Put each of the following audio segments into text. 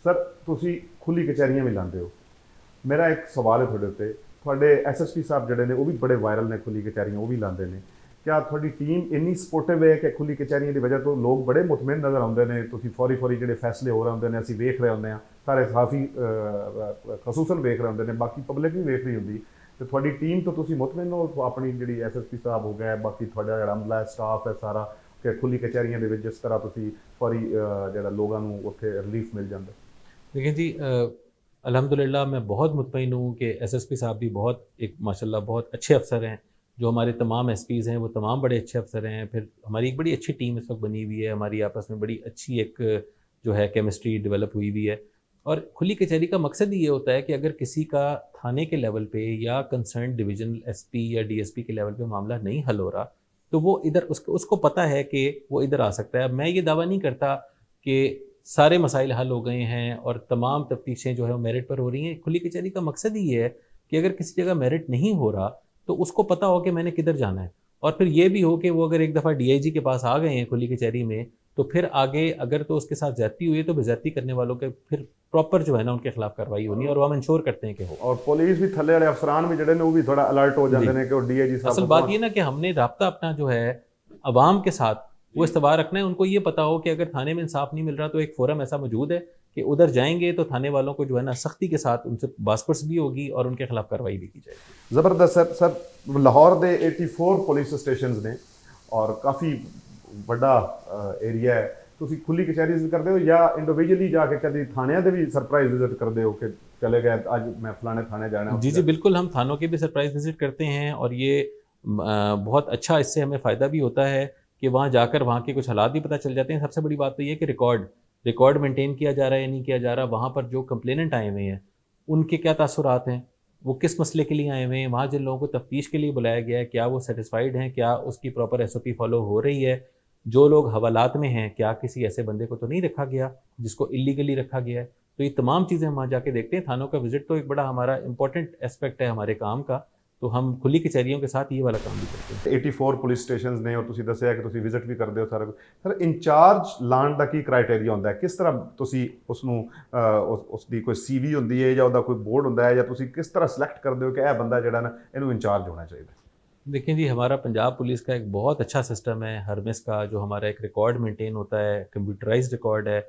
Sir ਤੁਸੀਂ ਖੁੱਲੀ ਕਚਹਿਰੀਆਂ ਵੀ ਲਾਉਂਦੇ ਹੋ। ਮੇਰਾ ਇੱਕ ਸਵਾਲ ਹੈ ਤੁਹਾਡੇ ਉੱਤੇ, ਤੁਹਾਡੇ ਐਸਐਸਪੀ ਸਾਹਿਬ ਜਿਹੜੇ ਨੇ ਉਹ ਵੀ ਬੜੇ ਵਾਇਰਲ ਨੇ, ਖੁੱਲੀ ਕਚਹਿਰੀਆਂ ਉਹ ਵੀ ਲਾਉਂਦੇ ਨੇ। क्या ਤੁਹਾਡੀ ਟੀਮ ਇੰਨੀ ਸਪੋਰਟਿਵ ਹੈ ਕਿ ਖੁੱਲੀ ਕਚਹਿਰੀਆਂ ਦੀ ਵਜ੍ਹਾ ਤੋਂ ਲੋਕ ਬੜੇ ਮੁਤਮਿਨ ਨਜ਼ਰ ਆਉਂਦੇ ਨੇ, ਤੁਸੀਂ ਫੌਰੀ ਜਿਹੜੇ ਫੈਸਲੇ ਹੋ ਰਹੇ ਹੁੰਦੇ ਨੇ ਅਸੀਂ ਵੇਖ ਰਹੇ ਹੁੰਦੇ ਹਾਂ, ਸਾਰੇ ਕਾਫੀ ਖਸੂਸਨ ਵੇਖ ਰਹੇ ਹੁੰਦੇ ਨੇ, ਬਾਕੀ ਪਬਲਿਕ ਵੀ ਵੇਖ ਰਹੀ ਹੁੰਦੀ। ਤੇ ਤੁਹਾਡੀ ਟੀਮ ਤੋਂ ਤੁਸੀਂ ਮੁਤਮਿਨ ਹੋ ਆਪਣੀ ਜਿਹੜੀ ਐਸਐਸਪੀ ਸਾਹਿਬ ਹੋ ਗਿਆ, ਬਾਕੀ ਤੁਹਾਡਾ ਜਿਹੜਾ ਅਮਲਾ ਹੈ, ਸਟਾਫ ਹੈ ਸਾਰਾ, ਕਿ ਖੁੱਲੀ ਕਚਹਿਰੀਆਂ ਦੇ ਵਿੱਚ ਜਿਸ ਤਰ੍ਹਾਂ ਤੁਸੀਂ ਫੌਰੀ ਜਿਹੜਾ ਲੋਕਾਂ ਨੂੰ ਉੱਥੇ ਰਿਲੀਫ ਮਿਲ ਜਾਂਦਾ। देखिए जी, अल्हम्दुलिल्लाह मैं बहुत मुतमईन हूँ कि एसएसपी साहब भी बहुत एक माशाल्लाह बहुत अच्छे अफसर हैं। जो हमारे तमाम एसपीज़ हैं वो तमाम बड़े अच्छे अफसर हैं। फिर हमारी एक बड़ी अच्छी टीम इस वक्त बनी हुई है, हमारी आपस में बड़ी अच्छी एक जो है केमिस्ट्री डेवलप हुई हुई है। और खुली कचहरी का मकसद ही ये होता है कि अगर किसी का थाने के लेवल पे या कंसर्न डिवीजनल एसपी या डीएसपी के लेवल पे मामला नहीं हल हो रहा, तो वो इधर उसको पता है कि वो इधर आ सकता है। अब मैं ये दावा नहीं करता कि सारे मसाइल हल हो गए हैं और तमाम तफ्तीशें जो है वो मेरिट पर हो रही हैं। खुली कचहरी का मकसद ही ये है कि अगर किसी जगह मेरिट नहीं हो रहा तो उसको पता हो कि मैंने किधर जाना है, और फिर ये भी हो कि वो अगर एक दफ़ा डीआईजी के पास आ गए हैं खुली कचहरी में, तो फिर आगे अगर तो उसके साथ ज्यादती हुई है तो बेज्जती करने वालों के फिर प्रॉपर जो है ना उनके खिलाफ कार्रवाई होनी है, और वो हम इंश्योर करते हैं कि हो। और पुलिस भी थले वाले अफसरान भी जड़े ने वो भी थोड़ा अलर्ट हो जाते हैं कि डीआईजी साहब। असल बात ये ना कि हमने राब्ता अपना जो है अवाम के साथ वो इस्तवार रखना है। उनको ये पता हो कि अगर थाने में इंसाफ नहीं मिल रहा तो एक फोरम ऐसा मौजूद है कि उधर जाएंगे तो थाने वालों को जो है ना सख्ती के साथ उनसे बासपर्स भी होगी और उनके खिलाफ कार्रवाई भी की जाएगी। ज़बरदस्त सर। सर लाहौर के 84 पुलिस स्टेशन ने और काफ़ी बड़ा एरिया है, तुसी खुली कचहरी करते हो या इंडिविजुअली जाके कभी थाने के भी सरप्राइज विजिट करते हो कि चले गए आज मैं फलाने थाने जाना है? जी जी बिल्कुल, हम थानों के भी सरप्राइज विजिट करते हैं, और ये बहुत अच्छा, इससे हमें फ़ायदा भी होता है कि वहाँ जाकर वहाँ के कुछ हालात भी पता चल जाते हैं। सबसे बड़ी बात तो ये कि रिकॉर्ड मेंटेन किया जा रहा है या नहीं किया जा रहा, वहाँ पर जो कंप्लेनेंट आए हुए हैं उनके क्या तासुरात हैं, वो किस मसले के लिए आए हुए हैं, वहाँ जिन लोगों को तफ्तीश के लिए बुलाया गया है क्या वो सेटिस्फाइड हैं, क्या उसकी प्रॉपर एसओपी फॉलो हो रही है, जो लोग हवालात में हैं क्या किसी ऐसे बंदे को तो नहीं रखा गया जिसको इलीगली रखा गया है। तो ये तमाम चीज़ें हम वहाँ जाके देखते हैं। थानों का विजिट तो एक बड़ा हमारा इंपॉर्टेंट एस्पेक्ट है हमारे काम का, तो हम खुली कचहरियों के साथ ये वाला काम भी करते हैं। 84 पुलिस स्टेशन ने और तुसी दस्सिया कि तुसी विजिट भी करते हो सारा कुछ। सर इंचार्ज लाने का की क्राइटेरिया होता है, किस तरह तुसी उसनू उसकी कोई सीवी होंदी है या उसका कोई बोर्ड होता है, या तुसी किस तरह सिलेक्ट करते हो कि यह बंदा जो ना इनू इंचार्ज होना चाहिए? देखिए जी, हमारा पंजाब पुलिस का एक बहुत अच्छा सिस्टम है हरमिस का, जो हमारा एक रिकॉर्ड मेंटेन होता है, कंप्यूटराइज्ड रिकॉर्ड है,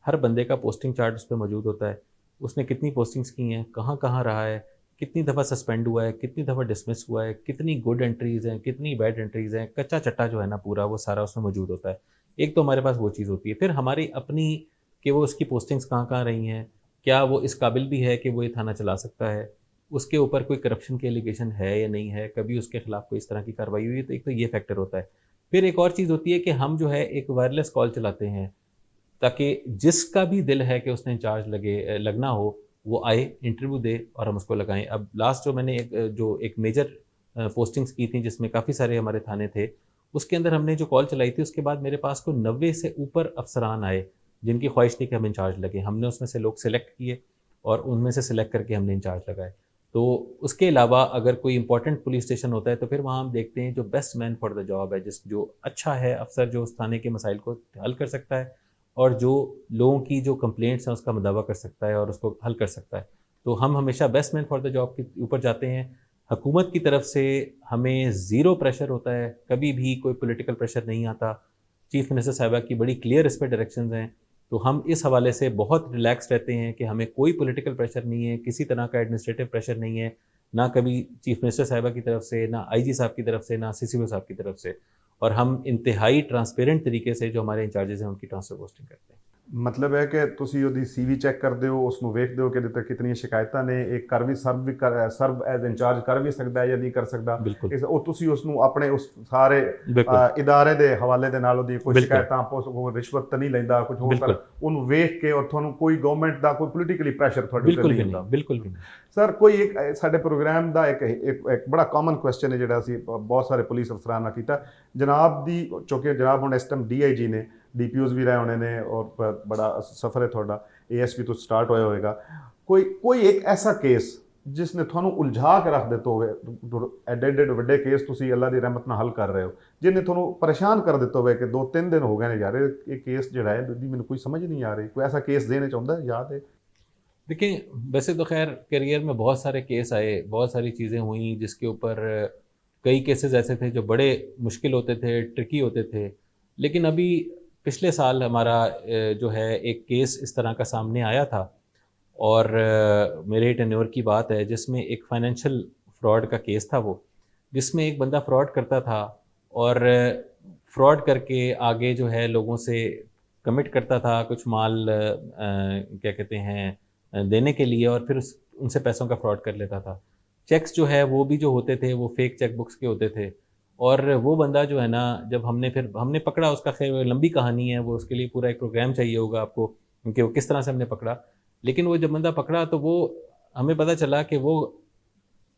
हर बंदे का पोस्टिंग चार्ट उस पर मौजूद होता है, उसने कितनी पोस्टिंग्स की हैं, कहाँ कहाँ रहा है, कितनी दफ़ा सस्पेंड हुआ है, कितनी दफ़ा डिसमिस हुआ है, कितनी गुड एंट्रीज़ हैं, कितनी बैड एंट्रीज़ हैं, कच्चा चट्टा जो है ना पूरा वो सारा उसमें मौजूद होता है। एक तो हमारे पास वो चीज़ होती है, फिर हमारी अपनी कि वो उसकी पोस्टिंग्स कहाँ कहाँ रही हैं, क्या वो इस काबिल भी है कि वो ये थाना चला सकता है, उसके ऊपर कोई करप्शन के एलिगेशन है या नहीं है, कभी उसके खिलाफ कोई इस तरह की कार्रवाई हुई है, तो एक तो ये फैक्टर होता है। फिर एक और चीज़ होती है कि हम जो है एक वायरलेस कॉल चलाते हैं ताकि जिसका भी दिल है कि उसने इंचार्ज लगना हो वो आए, इंटरव्यू दे और हम उसको लगाएं। अब लास्ट जो मैंने एक मेजर पोस्टिंग्स की थी जिसमें काफ़ी सारे हमारे थाने थे, उसके अंदर हमने जो कॉल चलाई थी उसके बाद मेरे पास को 90 से ऊपर अफसरान आए जिनकी ख्वाहिश थी कि हम इंचार्ज लगे। हमने उसमें से लोग सिलेक्ट किए और उनमें से सिलेक्ट करके हमने इंचार्ज लगाए। तो उसके अलावा अगर कोई इंपॉर्टेंट पुलिस स्टेशन होता है तो फिर वहाँ हम देखते हैं जो best man for the job है, जो अच्छा है अफसर, जो उस थाने के मसाइल को हल कर सकता है और जो लोगों की जो कंप्लेंट्स हैं उसका मदावा कर सकता है और उसको हल कर सकता है। तो हम हमेशा best man for the job के ऊपर जाते हैं। हुकूमत की तरफ से हमें ज़ीरो प्रेशर होता है, कभी भी कोई पॉलिटिकल प्रेशर नहीं आता। चीफ़ मिनिस्टर साहिबा की बड़ी क्लियर इस पर डायरेक्शंस हैं, तो हम इस हवाले से बहुत रिलैक्स रहते हैं कि हमें कोई पॉलिटिकल प्रेशर नहीं है, किसी तरह का एडमिनिस्ट्रेटिव प्रेशर नहीं है, ना कभी चीफ़ मिनिस्टर साहिबा की तरफ से, ना आईजी साहब की तरफ से, ना सीसीओ साहब की तरफ से। और हम इंतहाई ट्रांसपेरेंट तरीके से जो हमारे इंचार्जेस हैं उनकी ट्रांसफर पोस्टिंग करते हैं। मतलब है कि तुसी ओदी सीवी चेक करते हो, उसनू वेखते हो कि इहदे ते कितनी शिकायतां ने, एक कर भी सर्व एज इंचार्ज कर भी सकदा है या नहीं कर सकदा। बिल्कुल इस ਉਹ ਤੁਸੀਂ ਉਸਨੂੰ ਆਪਣੇ ਉਸ ਸਾਰੇ बिल्कुल ਇਦਾਰੇ ਦੇ ਹਵਾਲੇ ਦੇ ਨਾਲ ਉਹਦੀ ਕੋਈ बिल्कुल ਸ਼ਿਕਾਇਤਾਂ ਕੋਈ ਰਿਸ਼ਵਤ ਤਾਂ ਨਹੀਂ ਲੈਂਦਾ ਕੁਝ ਹੋਰ ਕਰ, बिल्कुल ਉਹਨੂੰ ਵੇਖ ਕੇ ਔਰ ਤੁਹਾਨੂੰ ਕੋਈ ਗਵਰਨਮੈਂਟ ਦਾ ਕੋਈ ਪੋਲੀਟੀਕਲੀ ਪ੍ਰੈਸ਼ਰ ਤੁਹਾਡੇ ਉੱਤੇ बिल्कुल ਨਹੀਂ भी ਹੁੰਦਾ? नहीं, बिल्कुल भी नहीं। ਸਰ ਕੋਈ ਇੱਕ ਸਾਡੇ ਪ੍ਰੋਗਰਾਮ ਦਾ ਇੱਕ ਬੜਾ ਕਾਮਨ ਕੁਐਸਚਨ ਹੈ ਜਿਹੜਾ ਅਸੀਂ ਬਹੁਤ ਸਾਰੇ ਪੁਲਿਸ ਅਫਸਰਾਂ ਨਾਲ ਕੀਤਾ ਜਨਾਬ ਦੀ, ਚੁੱਕੇ ਜਨਾਬ ਹੁਣ ਇਸ ਟਾਈਮ ਡੀਆਈਜੀ ਨੇ, ਡੀਪੀਓਜ਼ भी रहे होने ने और बड़ा सफ़र है थोड़ा एएसपी तो स्टार्ट होया होएगा, कोई एक ऐसा केस ਜਿਸ ਨੇ ਤੁਹਾਨੂੰ ਉਲਝਾ ਕੇ ਰੱਖ ਦਿੱਤਾ ਹੋਵੇ, ਐਡੇ ਐਡੇ ਵੱਡੇ ਕੇਸ ਤੁਸੀਂ ਅੱਲਾ ਦੀ ਰਹਿਮਤ ਨਾਲ ਹੱਲ ਕਰ ਰਹੇ ਹੋ, ਜਿਹਨੇ ਤੁਹਾਨੂੰ ਪਰੇਸ਼ਾਨ ਕਰ ਦਿੱਤਾ ਹੋਵੇ ਕਿ 2-3 ਦਿਨ ਹੋ ਗਏ ਨੇ ਯਾਰ ਇਹ ਕੇਸ ਜਿਹੜਾ ਹੈ ਇਹਦੀ ਮੈਨੂੰ ਕੋਈ समझ नहीं आ रही, कोई ऐसा केस देना चाहता है याद है? देखिए, वैसे तो खैर करियर में बहुत सारे केस आए, बहुत सारी चीज़ें हुई जिसके ऊपर कई केसेस ऐसे थे जो बड़े मुश्किल होते थे, ट्रिकी होते थे। लेकिन अभी पिछले साल हमारा जो है एक केस इस तरह का सामने आया था, और मेरे टेन्योर की बात है, जिसमें एक फाइनेंशियल फ्रॉड का केस था वो, जिसमें एक बंदा फ्रॉड करता था और फ्रॉड करके आगे जो है लोगों से कमिट करता था कुछ माल क्या कहते हैं देने के लिए, और फिर उनसे पैसों का फ्रॉड कर लेता था। चेक्स जो है वो भी जो होते थे वो फेक चेक बुक्स के होते थे। और वो बंदा जो है ना, जब हमने पकड़ा उसका, खैर लंबी कहानी है वो, उसके लिए पूरा एक प्रोग्राम चाहिए होगा आपको कि वो किस तरह से हमने पकड़ा। लेकिन वो जब बंदा पकड़ा तो वो हमें पता चला कि वो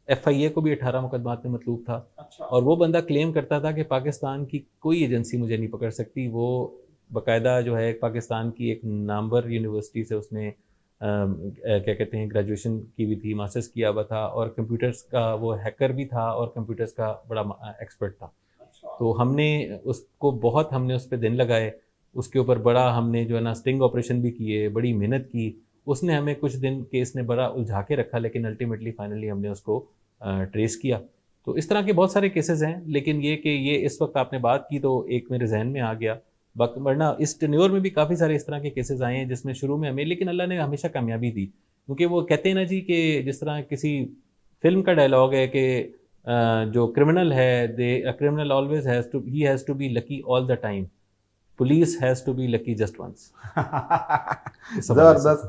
FIA को भी 18 मुकदमात में मतलूब था। अच्छा। और वो बंदा क्लेम करता था कि पाकिस्तान की कोई एजेंसी मुझे नहीं पकड़ सकती। वो बाकायदा जो है पाकिस्तान की एक नामवर यूनिवर्सिटी से उसने क्या कहते हैं ग्रेजुएशन की भी थी, मास्टर्स किया हुआ था, और कंप्यूटर्स का वो हैकर भी था और कंप्यूटर्स का बड़ा एक्सपर्ट था। अच्छा। तो हमने उस पर दिन लगाए, उसके ऊपर बड़ा हमने जो है ना स्टिंग ऑपरेशन भी किए, बड़ी मेहनत की। उसने हमें कुछ दिन केस ने बड़ा उलझा के रखा, लेकिन अल्टीमेटली फाइनली हमने उसको ट्रेस किया। तो इस तरह के बहुत सारे केसेस हैं, लेकिन ये कि ये इस वक्त आपने बात की तो एक मेरे जहन में आ गया। वरना इस टेन्योर में भी काफ़ी सारे इस तरह के केसेस आए हैं जिसमें शुरू में हमें, लेकिन अल्लाह ने हमेशा कामयाबी दी। क्योंकि वो कहते हैं ना जी कि जिस तरह किसी फिल्म का डायलॉग है कि जो क्रिमिनल है, criminal always has to be lucky all the time, police has to be lucky just once. ज़बरदस्त।